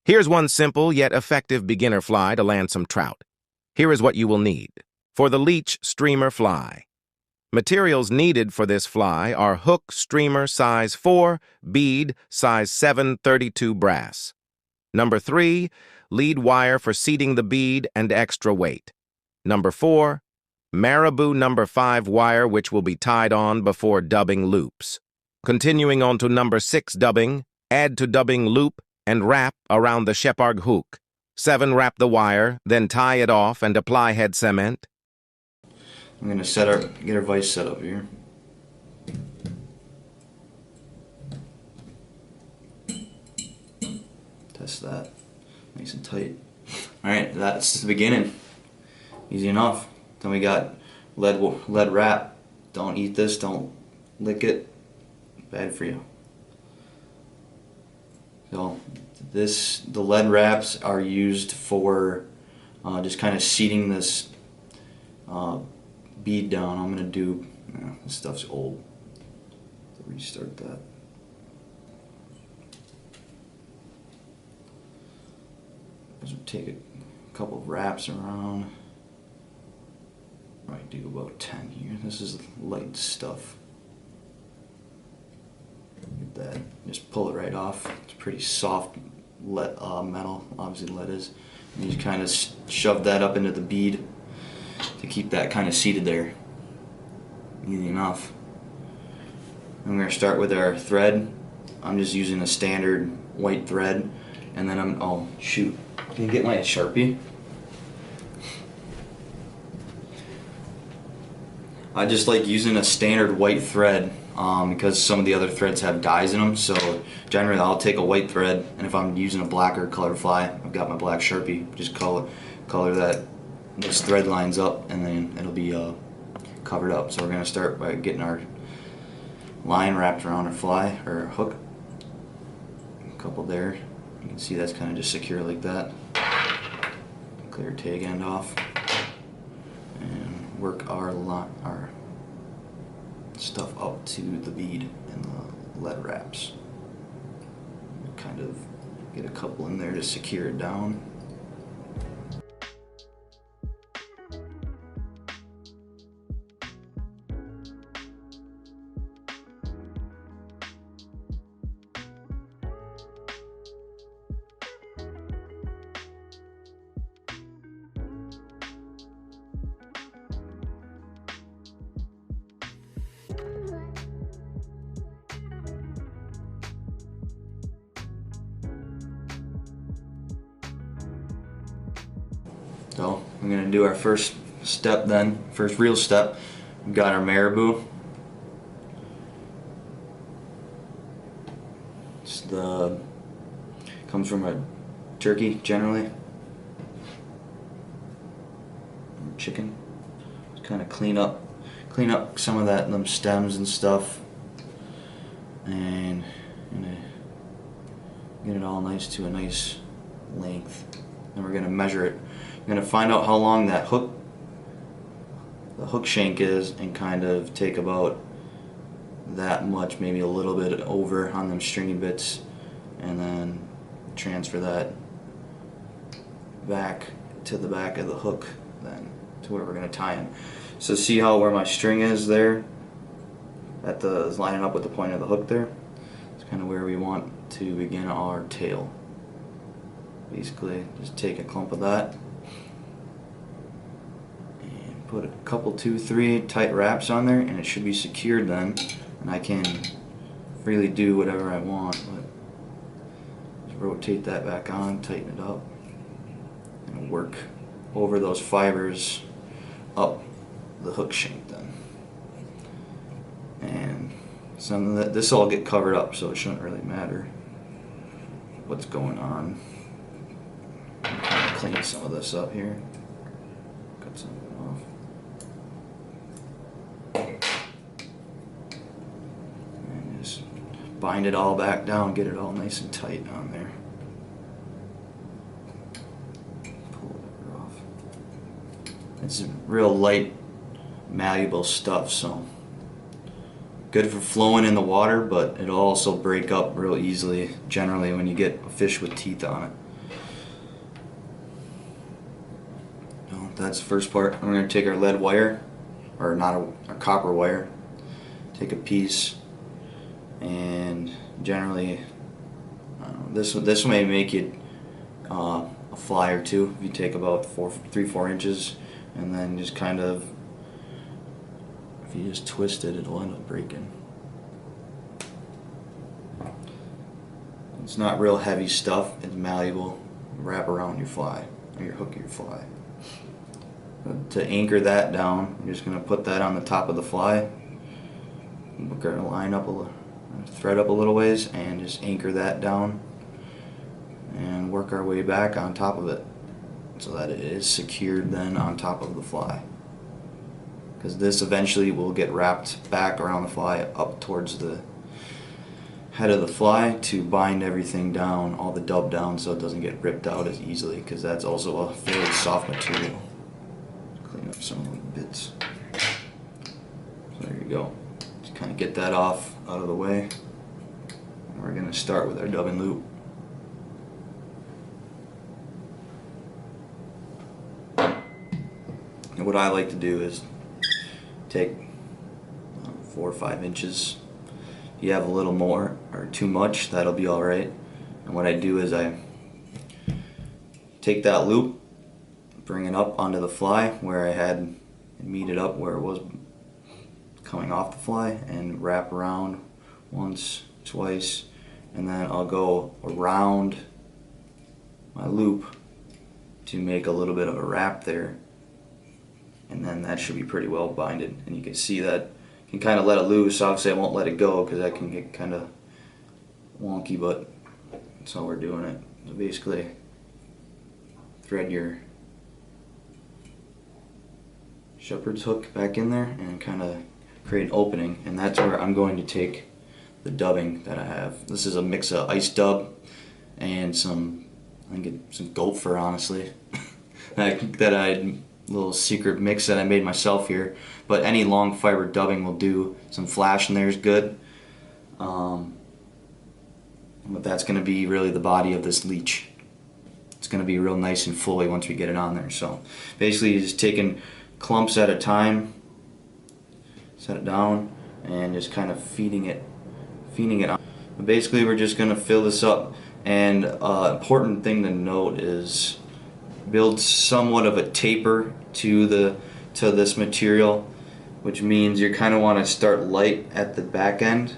Here's one simple yet effective beginner fly to land some trout. Here is what you will need. For the Leech Streamer fly. Materials needed for this fly are hook streamer size 4, bead size 7/32 brass. Number 3, lead wire for seating the bead and extra weight. Number 4, Marabou number 5 wire which will be tied on before dubbing loops. Continuing on to number 6 dubbing, add to dubbing loop and wrap around the shepherd hook. 7, wrap the wire, then tie it off and apply head cement. I'm going to get our vise set up here. Test that. Nice and tight. Alright, that's the beginning. Easy enough. Then we got lead wrap. Don't eat this, don't lick it. Bad for you. So the lead wraps are used for just kind of seating this bead down. I'm gonna do, this stuff's old. So restart that. Just take a couple of wraps around. Might do about 10 here. This is light stuff. Get that. Just pull it right off. It's pretty soft metal. Obviously lead is. And you just kind of shove that up into the bead to keep that kind of seated there. Easy enough. I'm going to start with our thread. I'm just using a standard white thread, and then oh shoot, can you get my Sharpie? I just like using a standard white thread because some of the other threads have dyes in them, so generally I'll take a white thread, and if I'm using a blacker color fly, I've got my black Sharpie, just color that those thread lines up, and then it'll be covered up. So we're going to start by getting our line wrapped around our fly or our hook. A couple there. You can see that's kind of just secure like that. Clear tag end off and work our stuff up to the bead and the lead wraps. Kind of get a couple in there to secure it down. So I'm going to do our first step then, first real step. We've got our Marabou. Comes from a turkey generally. Or chicken. Just kind of clean up some of them stems and stuff, and get it all nice to a nice length. Then we're going to measure it. I'm going to find out how long the hook shank is, and kind of take about that much, maybe a little bit over on them stringy bits, and then transfer that back to the back of the hook, then to where we're going to tie in. So see where my string is there? Is lining up with the point of the hook there. It's kind of where we want to begin our tail. Basically, just take a clump of that and put a couple, 2, 3 tight wraps on there, and it should be secured then, and I can freely do whatever I want. But just rotate that back on, tighten it up, and work over those fibers up the hook shank then. And this will all get covered up, so it shouldn't really matter what's going on. Kind of clean some of this up here. Cut some of it off. And just bind it all back down, get it all nice and tight on there. Pull it off. It's real light, malleable stuff, so good for flowing in the water, but it'll also break up real easily generally when you get a fish with teeth on it. Well, that's the first part. We're going to take our lead wire, or not our copper wire, take a piece, and generally this may make it a fly or two. If you take about 3-4 inches, and then just kind of, if you just twist it, it'll end up breaking. It's not real heavy stuff. It's malleable. Wrap around your fly, or your hook of your fly. To anchor that down, you're just going to put that on the top of the fly. We're going to line up thread up a little ways, and just anchor that down, and work our way back on top of it, so that it is secured then on top of the fly. Because this eventually will get wrapped back around the fly up towards the head of the fly to bind everything down, all the dub down, so it doesn't get ripped out as easily, because that's also a fairly soft material. Clean up some of the bits. So there you go. Just kind of get that off out of the way. And we're going to start with our dubbing loop. And what I like to do is take 4 or 5 inches. If you have a little more or too much, that'll be alright. And what I do is I take that loop, bring it up onto the fly where I had meet it up where it was coming off the fly, and wrap around once, twice, and then I'll go around my loop to make a little bit of a wrap there, and then that should be pretty well binded. And you can see that you can kind of let it loose. Obviously I won't let it go because that can get kind of wonky, but that's how we're doing it. So basically thread your shepherd's hook back in there and kind of create an opening, and that's where I'm going to take the dubbing that I have. This is a mix of ice dub and some, I think some goat fur, honestly. that I little secret mix that I made myself here, but any long fiber dubbing will do. Some flash in there is good, but that's going to be really the body of this leech. It's going to be real nice and fully once we get it on there. So basically you're just taking clumps at a time, set it down, and just kind of feeding it on. But basically we're just going to fill this up, and important thing to note is build somewhat of a taper to this material, which means you kind of want to start light at the back end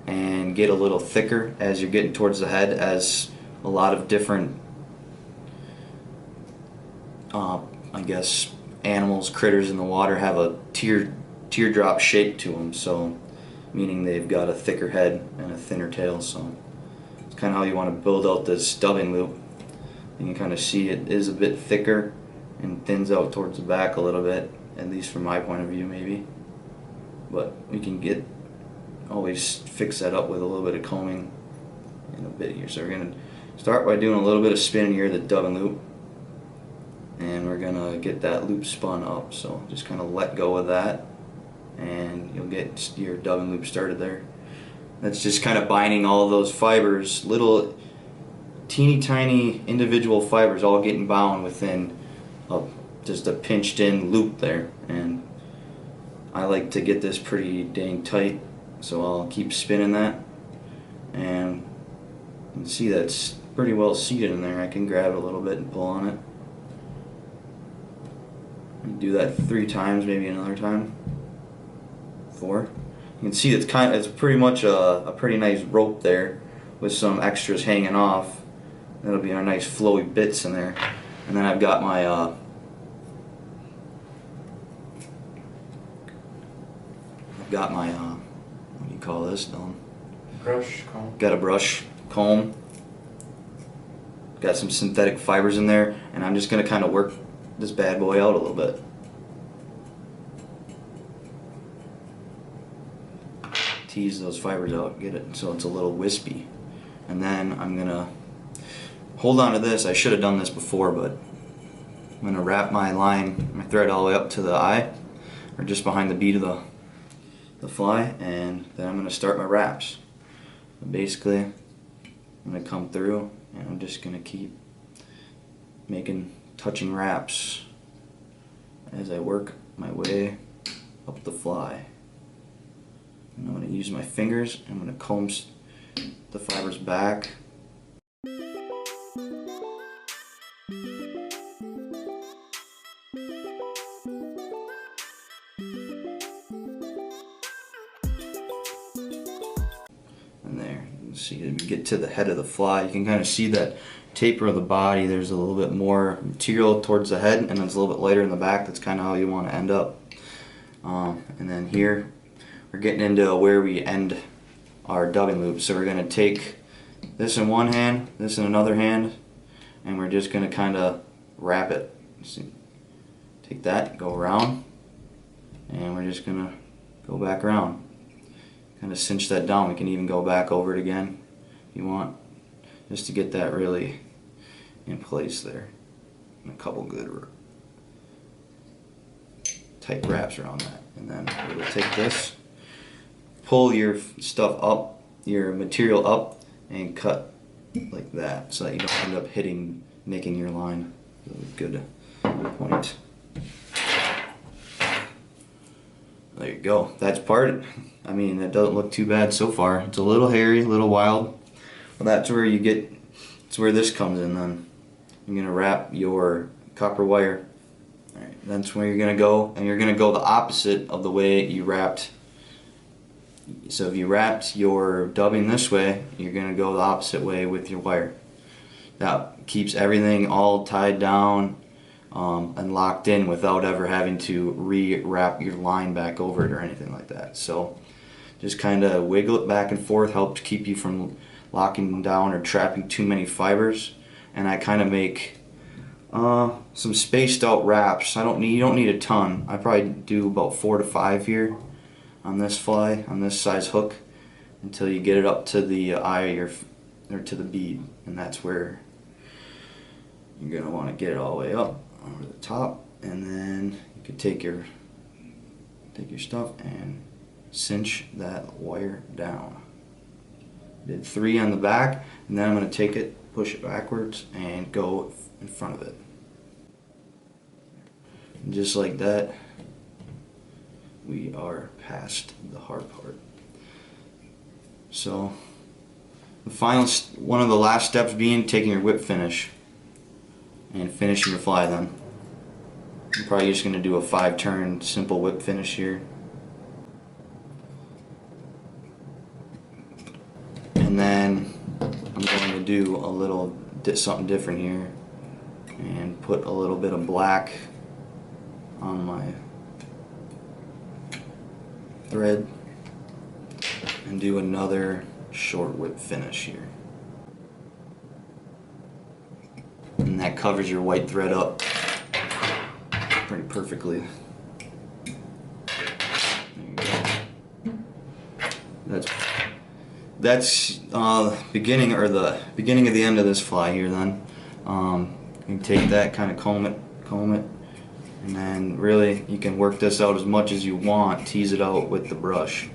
and get a little thicker as you're getting towards the head, as a lot of different I guess animals, critters in the water have a teardrop shape to them, so meaning they've got a thicker head and a thinner tail. So it's kind of how you want to build out this dubbing loop. You can kind of see it is a bit thicker and thins out towards the back a little bit, at least from my point of view maybe. But we can always fix that up with a little bit of combing in a bit here. So we're going to start by doing a little bit of spinning here, the dubbing loop, and we're going to get that loop spun up. So just kind of let go of that, and you'll get your dubbing loop started there. That's just kind of binding all of those fibers, little teeny tiny individual fibers all getting bound within just a pinched in loop there. And I like to get this pretty dang tight, so I'll keep spinning that, and you can see that's pretty well seated in there. I can grab it a little bit and pull on it. Do that 3 times, maybe another time 4. You can see it's pretty much a pretty nice rope there with some extras hanging off. That'll be our nice flowy bits in there. And then I've got my what do you call this, Dylan? Brush comb. Got a brush comb. Got some synthetic fibers in there, and I'm just gonna kind of work this bad boy out a little bit. Tease those fibers out, get it so it's a little wispy. And then I'm gonna hold on to this. I should have done this before, but I'm gonna wrap my thread all the way up to the eye, or just behind the bead of the fly, and then I'm gonna start my wraps. And basically, I'm gonna come through, and I'm just gonna keep touching wraps as I work my way up the fly. And I'm going to use my fingers. I'm going to comb the fibers back. And there, you can see, as we get to the head of the fly, you can kind of see that taper of the body. There's a little bit more material towards the head, and then it's a little bit lighter in the back. That's kind of how you want to end up. And then here, we're getting into where we end our dubbing loop. So we're going to take this in one hand, this in another hand, and we're just going to kind of wrap it. See, take that, go around, and we're just going to go back around. Kind of cinch that down. We can even go back over it again if you want, just to get that really in place there. And a couple good tight wraps around that. And then we'll take this, pull your stuff up, your material up, and cut like that so that you don't end up nicking your line. Good point. There you go. That's parted. I mean, that doesn't look too bad so far. It's a little hairy, a little wild. Well, that's where you get, that's where this comes in then. You're going to wrap your copper wire. All right, that's where you're going to go, and you're going to go the opposite of the way you wrapped. So if you wrapped your dubbing this way, you're going to go the opposite way with your wire. That keeps everything all tied down and locked in without ever having to re-wrap your line back over it or anything like that. So just kind of wiggle it back and forth, helps keep you from locking down or trapping too many fibers. And I kind of make some spaced out wraps. You don't need a ton. I probably do about 4 to 5 here on this fly, on this size hook, until you get it up to the eye or to the bead, and that's where you're gonna want to get it all the way up over the top. And then you can take your stuff and cinch that wire down. Did 3 on the back, and then I'm going to take it, push it backwards, and go in front of it. And just like that, we are past the hard part. So the final, one of the last steps being taking your whip finish and finishing your fly. Then I'm probably just going to do a 5-turn simple whip finish here. And then I'm going to do a little something different here and put a little bit of black on my thread and do another short whip finish here. And that covers your white thread up pretty perfectly. There you go. That's beginning of the end of this fly here. Then you can take that, kind of comb it, and then really you can work this out as much as you want. Tease it out with the brush,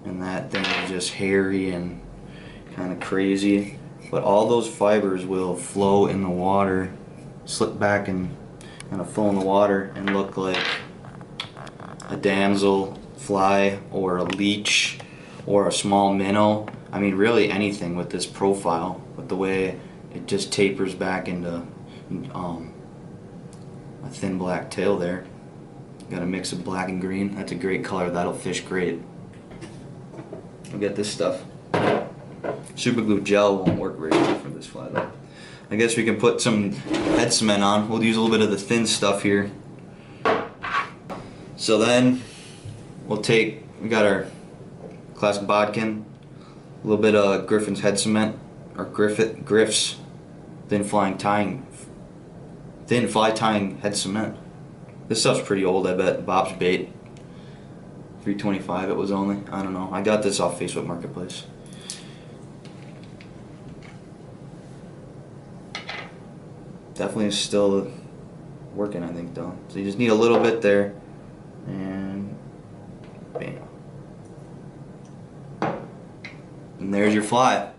and that thing is just hairy and kind of crazy. But all those fibers will flow in the water, slip back and kind of flow in the water and look like a damsel fly or a leech or a small minnow. I mean, really anything with this profile, with the way it just tapers back into a thin black tail there. Got a mix of black and green. That's a great color. That'll fish great. I'll get this stuff. Super glue gel won't work very well for this fly though. I guess we can put some head cement on. We'll use a little bit of the thin stuff here. So then we'll take, we got our classic bodkin, a little bit of Griffin's head cement, or Griff's thin fly tying head cement. This stuff's pretty old, I bet. Bob's Bait, $3.25 it was only. I don't know. I got this off Facebook Marketplace. Definitely is still working, I think, though. So you just need a little bit there, and bam. And there's your fly.